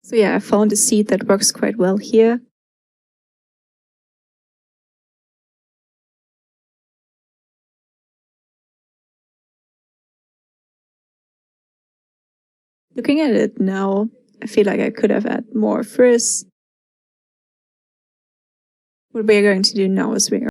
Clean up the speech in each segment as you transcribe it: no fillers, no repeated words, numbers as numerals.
So yeah, I found a seed that works quite well here. Looking at it now, I feel like I could have had more frizz. What we're going to do now is we're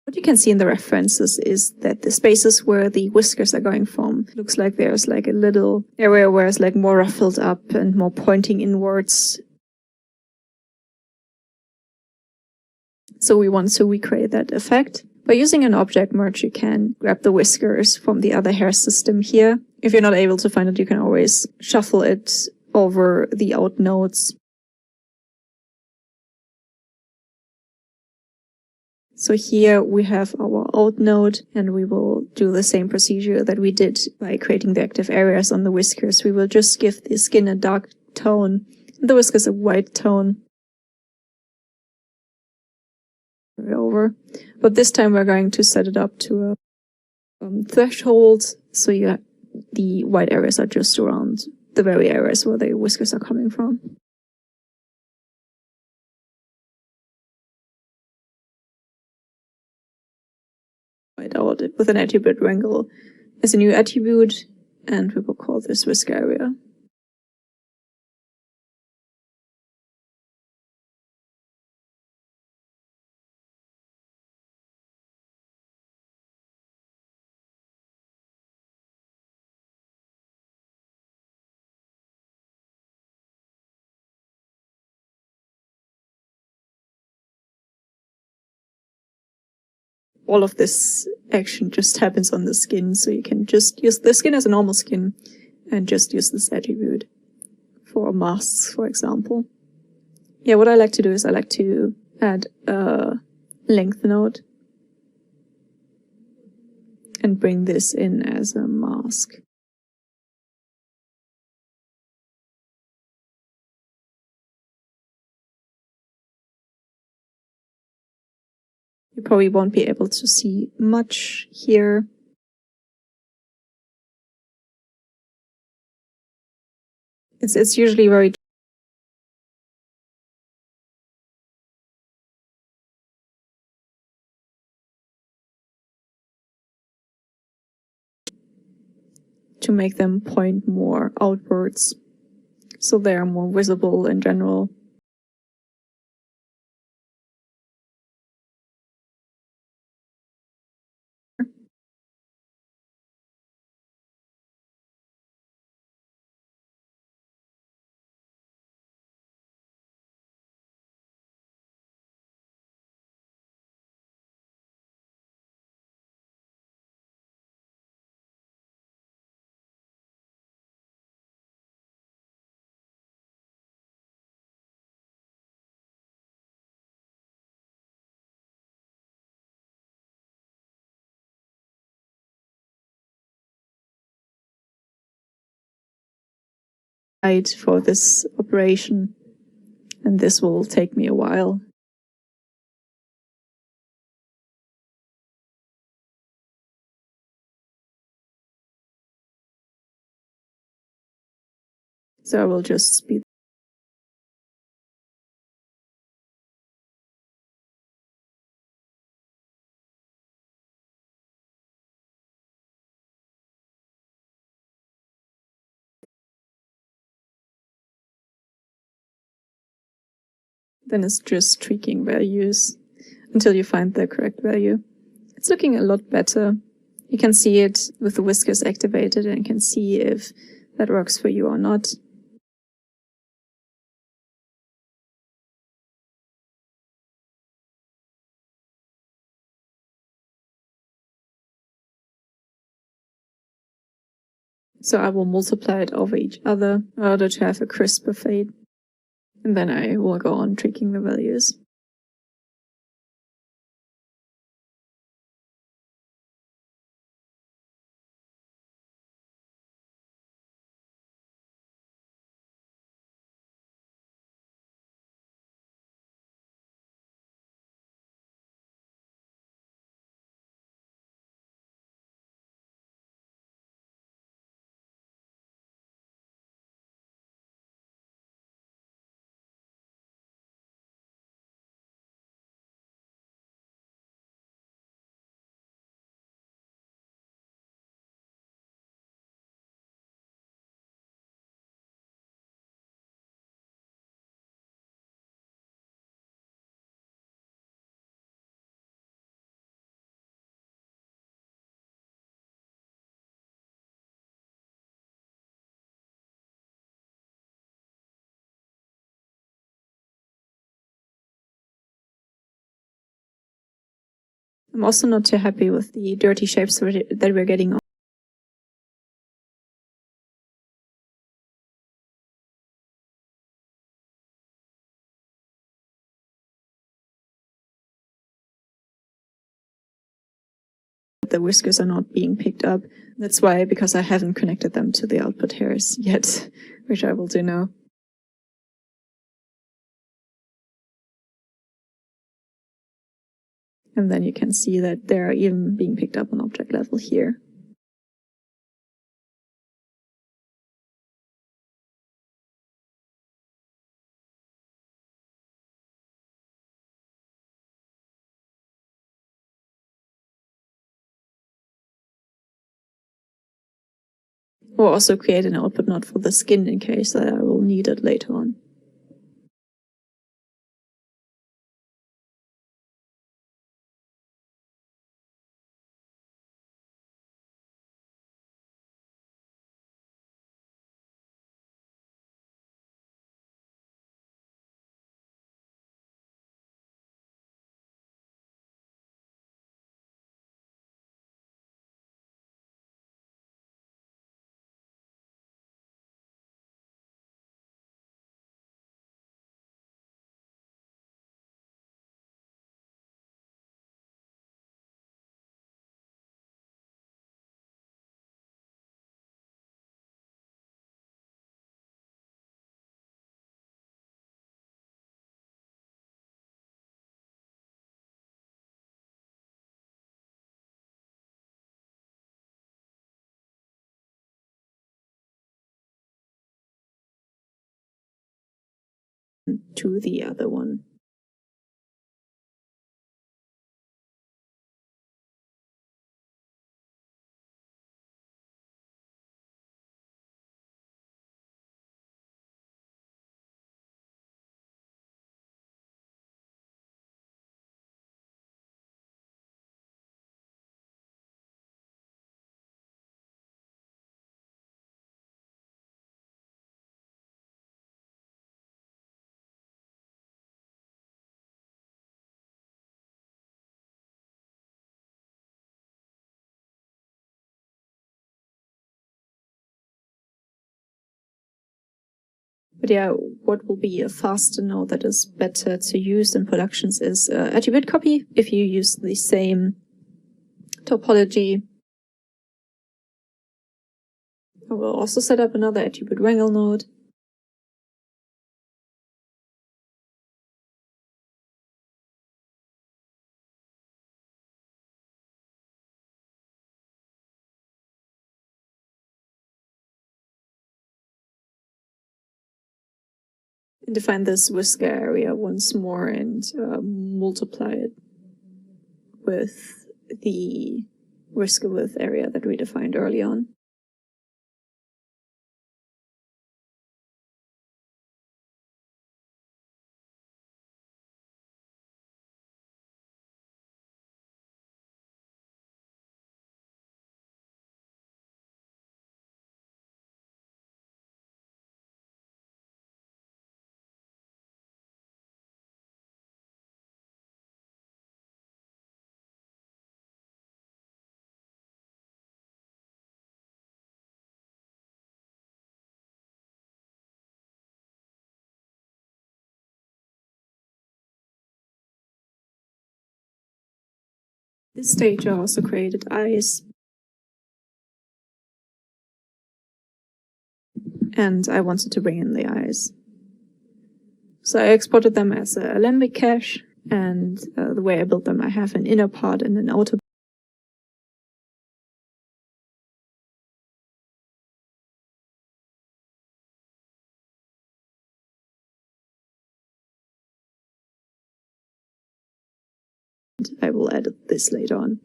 what you can see in the references is that the spaces where the whiskers are going from looks like there's like a little area where it's like more ruffled up and more pointing inwards. So we want to recreate that effect. By using an object merge, you can grab the whiskers from the other hair system here. If you're not able to find it, you can always shuffle it over the out nodes. So here we have our out node, and we will do the same procedure that we did by creating the active areas on the whiskers. We will just give the skin a dark tone, and the whiskers a white tone. Over. But this time we're going to set it up to a threshold, so the white areas are just around the very areas where the whiskers are coming from. White out with an attribute wrangle as a new attribute, and we will call this whisker area. All of this action just happens on the skin, so you can just use the skin as a normal skin and just use this attribute for masks, for example. Yeah, what I like to do is I like to add a length node and bring this in as a mask. You probably won't be able to see much here. It's usually very to make them point more outwards, so they are more visible in general. For this operation, and this will take me a while. So I will just speed. Then it's just tweaking values until you find the correct value. It's looking a lot better. You can see it with the whiskers activated and can see if that works for you or not. So I will multiply it over each other in order to have a crisper fade. And then I will go on tweaking the values. I'm also not too happy with the dirty shapes that we're getting on the whiskers are not being picked up. That's why, because I haven't connected them to the output hairs yet, which I will do now. And then you can see that they're even being picked up on object level here. We'll also create an output node for the skin in case that I will need it later on. To the other one. But yeah, what will be a faster node that is better to use in productions is attribute copy. If you use the same topology, I will also set up another attribute wrangle node. And define this whisker area once more and multiply it with the whisker width area that we defined early on. This stage I also created eyes. And I wanted to bring in the eyes. So I exported them as a Alembic cache, and the way I built them, I have an inner part and an outer part. I will edit this later on.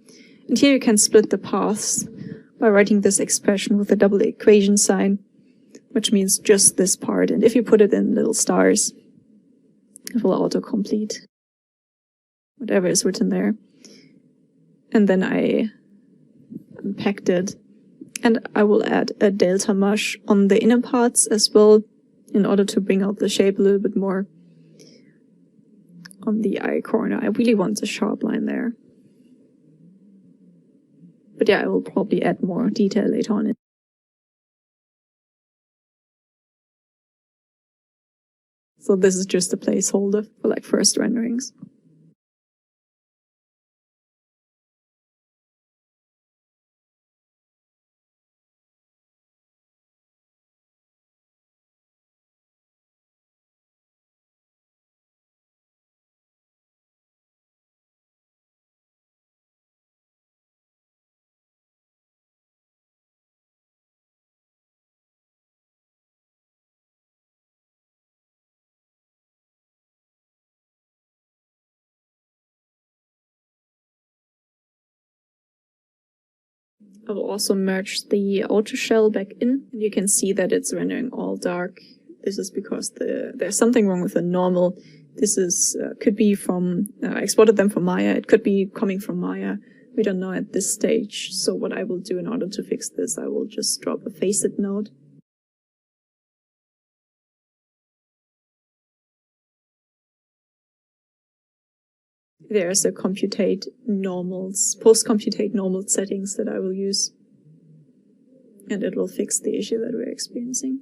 And here you can split the paths by writing this expression with a double equation sign, which means just this part. And if you put it in little stars, it will autocomplete whatever is written there. And then I unpacked it. And I will add a delta mesh on the inner parts as well, in order to bring out the shape a little bit more. On the eye corner, I really want a sharp line there. But yeah, I will probably add more detail later on. So this is just a placeholder for like first renderings. I will also merge the outer shell back in, and you can see that it's rendering all dark. This is because there's something wrong with the normal. This is could be from I exported them from Maya. It could be coming from Maya. We don't know at this stage. So what I will do in order to fix this, I will just drop a facet node. There's a computate normals, post-computate normal settings that I will use. And it will fix the issue that we're experiencing.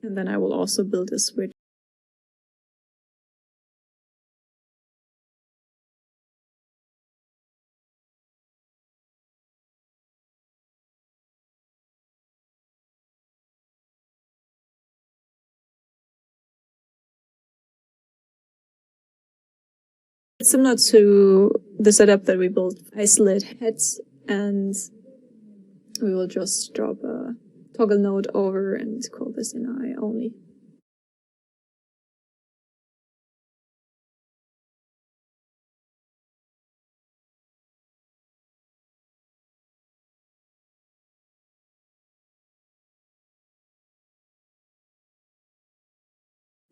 And then I will also build a switch. It's similar to the setup that we built, isolate heads, and we will just drop a toggle node over and call this in eye only.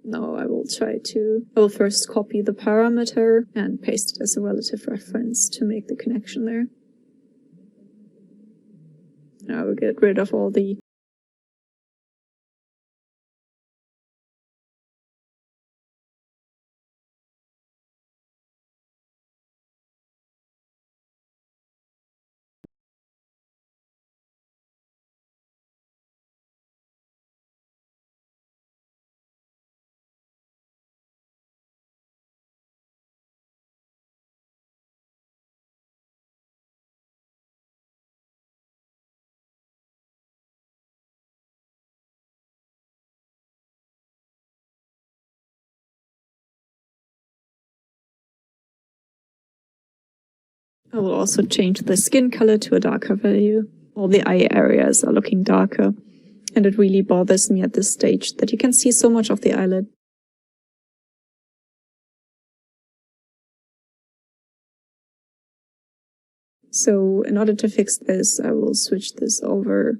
Now I will first copy the parameter and paste it as a relative reference to make the connection there. Now I will get rid of all the I will also change the skin color to a darker value. All the eye areas are looking darker, and it really bothers me at this stage that you can see so much of the eyelid. So in order to fix this, I will switch this over.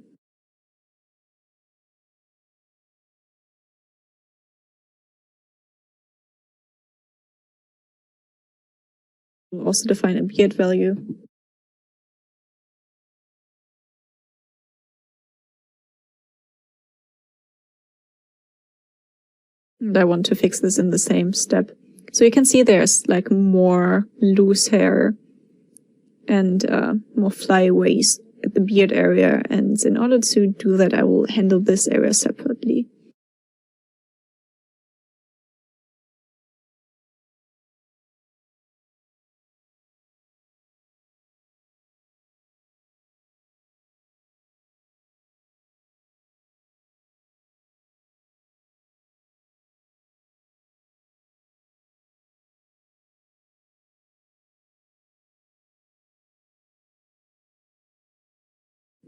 We'll also define a beard value. And I want to fix this in the same step. So you can see there's like more loose hair and more flyaways at the beard area. And in order to do that, I will handle this area separately.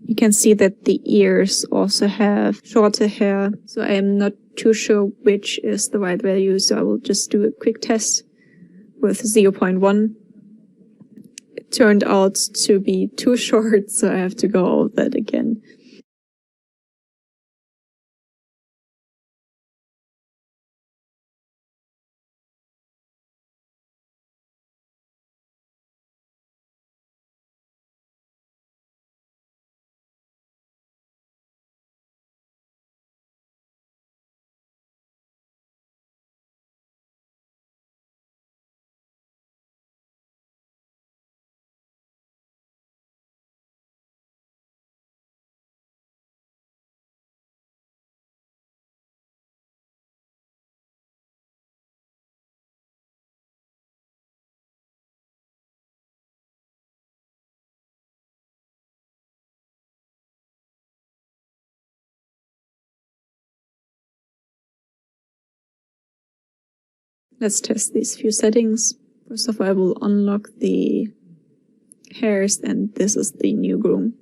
You can see that the ears also have shorter hair, so I am not too sure which is the right value, so I will just do a quick test with 0.1. It turned out to be too short, so I have to go over that again. Let's test these few settings. First of all, I will unlock the hairs, and this is the new groom.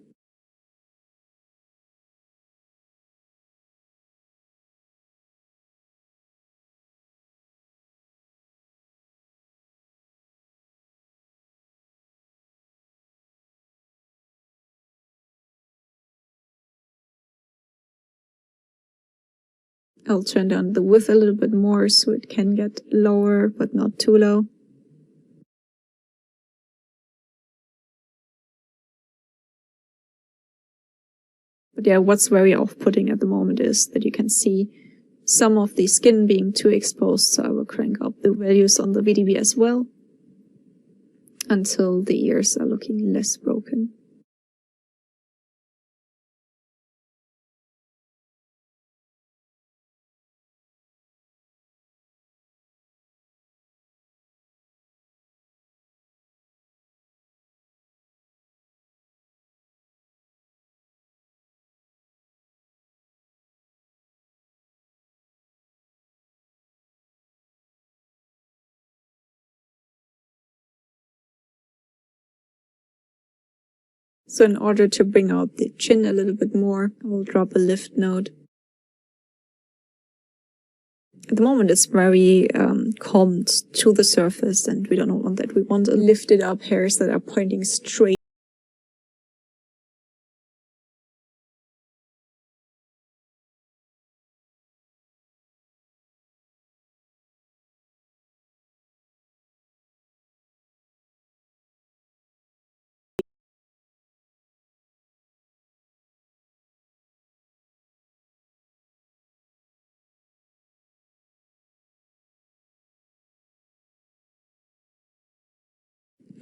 I'll turn down the width a little bit more so it can get lower, but not too low. But yeah, what's very off-putting at the moment is that you can see some of the skin being too exposed, so I will crank up the values on the VDB as well until the ears are looking less broken. So in order to bring out the chin a little bit more, I will drop a lift node. At the moment it's very combed to the surface, and we don't want that. We want lifted up hairs that are pointing straight.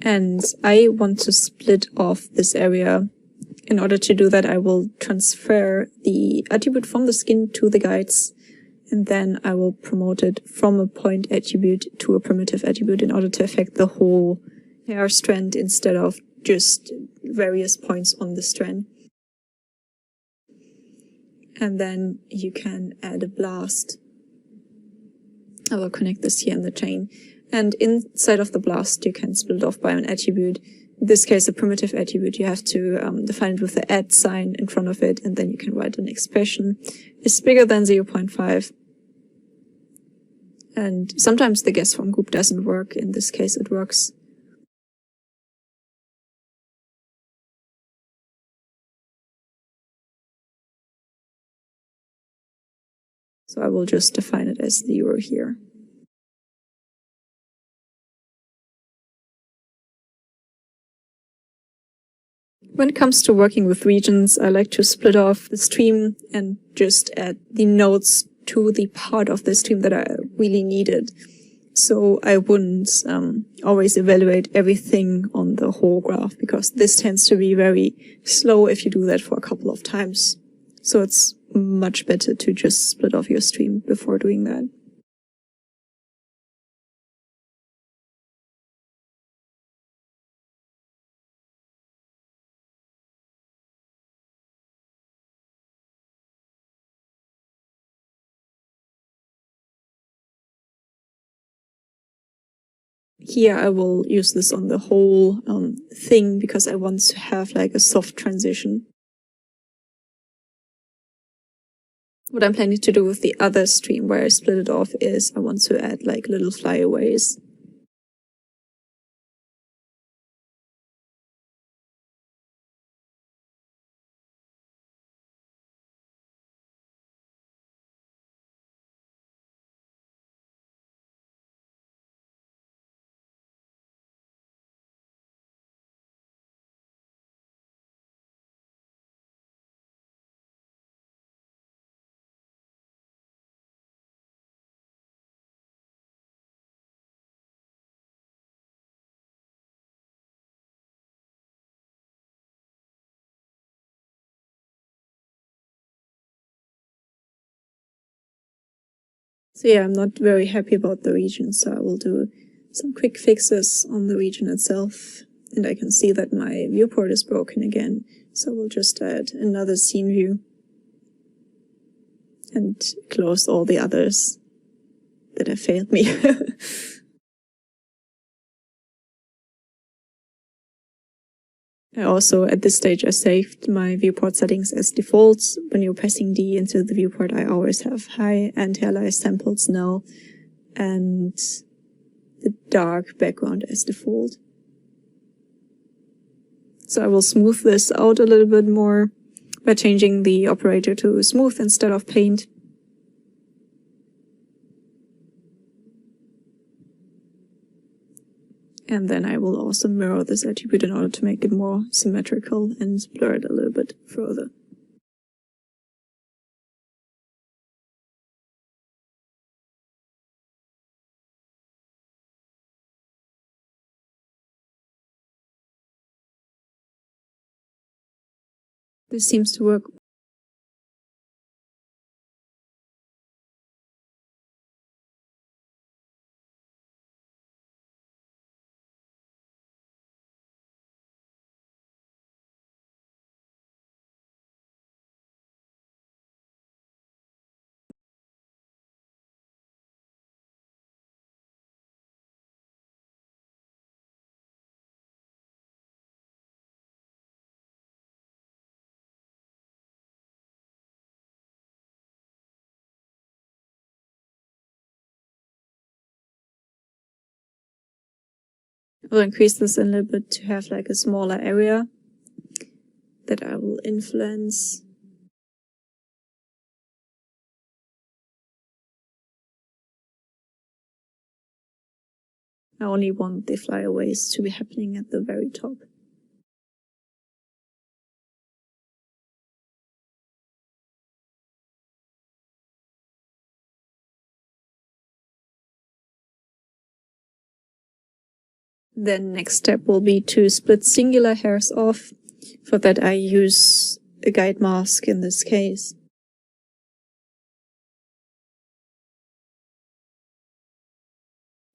And I want to split off this area. In order to do that, I will transfer the attribute from the skin to the guides, and then I will promote it from a point attribute to a primitive attribute in order to affect the whole hair strand instead of just various points on the strand. And then you can add a blast. I will connect this here in the chain. And inside of the blast, you can split it off by an attribute. In this case, a primitive attribute. You have to define it with the add sign in front of it, and then you can write an expression. It's bigger than 0.5. And sometimes the guess from group doesn't work. In this case, it works. So I will just define it as 0 here. When it comes to working with regions, I like to split off the stream and just add the nodes to the part of the stream that I really needed. So I wouldn't always evaluate everything on the whole graph, because this tends to be very slow if you do that for a couple of times. So it's much better to just split off your stream before doing that. Here I will use this on the whole thing because I want to have like a soft transition. What I'm planning to do with the other stream where I split it off is I want to add like little flyaways. So yeah, I'm not very happy about the region, so I will do some quick fixes on the region itself. And I can see that my viewport is broken again, so we'll just add another scene view and close all the others that have failed me. I also, at this stage, I saved my viewport settings as defaults. When you're pressing D into the viewport, I always have high anti-aliased samples now, and the dark background as default. So I will smooth this out a little bit more by changing the operator to smooth instead of paint. And then I will also mirror this attribute in order to make it more symmetrical and blur it a little bit further. This seems to work. I'll increase this a little bit to have like a smaller area that I will influence. I only want the flyaways to be happening at the very top. Then next step will be to split singular hairs off. For that I use a guide mask in this case.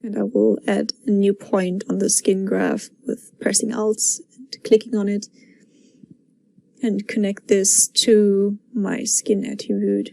And I will add a new point on the skin graph with pressing Alt and clicking on it. And connect this to my skin attribute.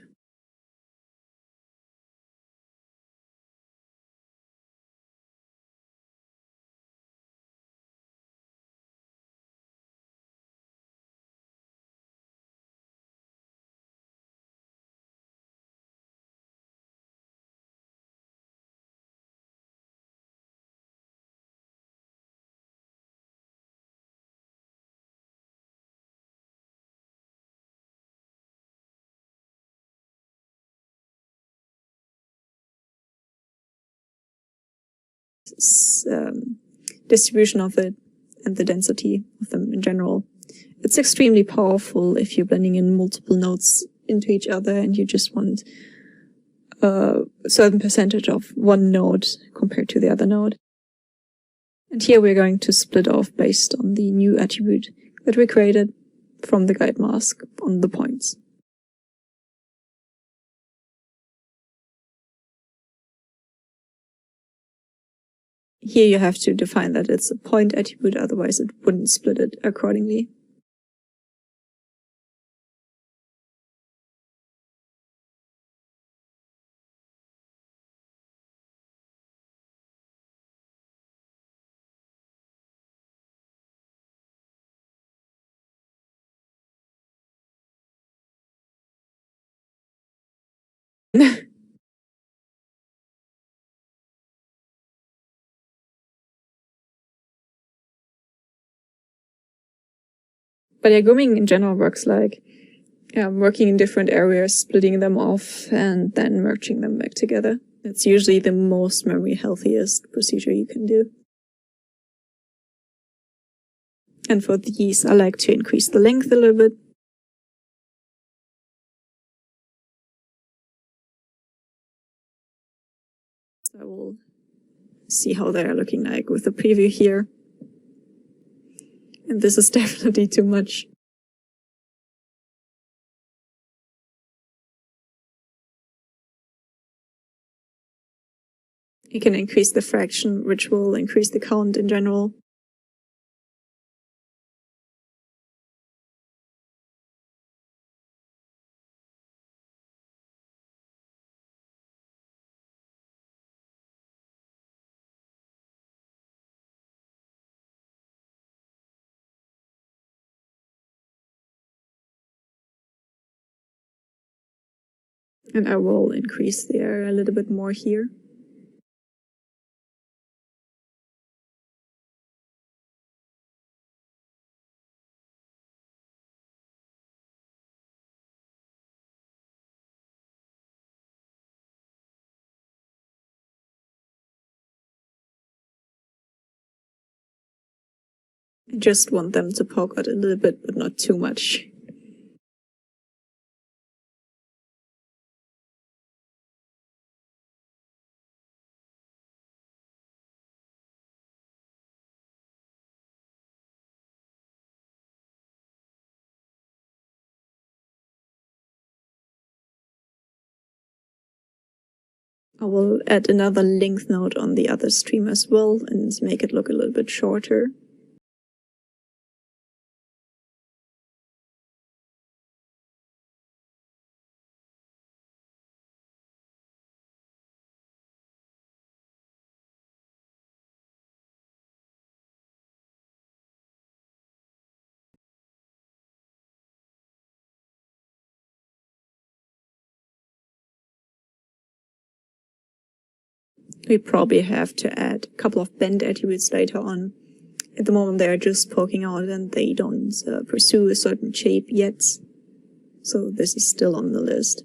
Distribution of it and the density of them in general. It's extremely powerful if you're blending in multiple nodes into each other and you just want a certain percentage of one node compared to the other node. And here we're going to split off based on the new attribute that we created from the guide mask on the points. Here you have to define that it's a point attribute, otherwise it wouldn't split it accordingly. But yeah, grooming in general works like working in different areas, splitting them off, and then merging them back together. It's usually the most memory healthiest procedure you can do. And for these, I like to increase the length a little bit. So I will see how they're looking like with the preview here. And this is definitely too much. You can increase the fraction, which will increase the count in general. And I will increase the area a little bit more here. I just want them to poke out a little bit, but not too much. I will add another length node on the other stream as well and make it look a little bit shorter. We probably have to add a couple of bend attributes later on. At the moment, they're just poking out and they don't pursue a certain shape yet. So this is still on the list.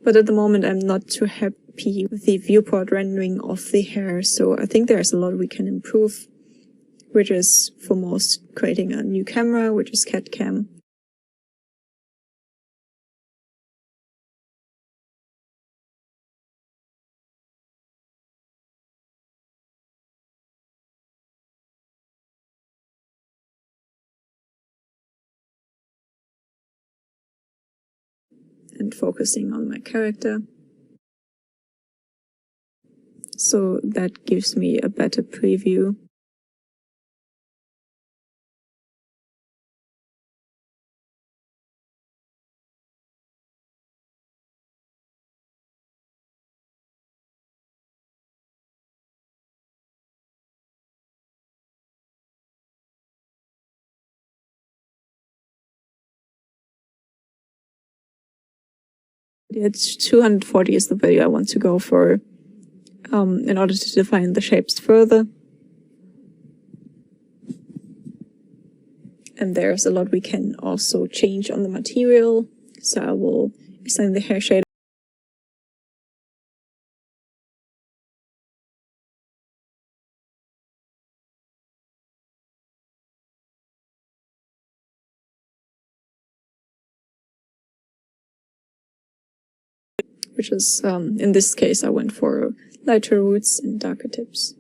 But at the moment, I'm not too happy with the viewport rendering of the hair, so I think there's a lot we can improve, which is foremost creating a new camera, which is CAD-CAM. And focusing on my character. So that gives me a better preview. It's 240 is the value I want to go for in order to define the shapes further. And there's a lot we can also change on the material. So I will assign the hair shade, which is, in this case, I went for lighter roots and darker tips.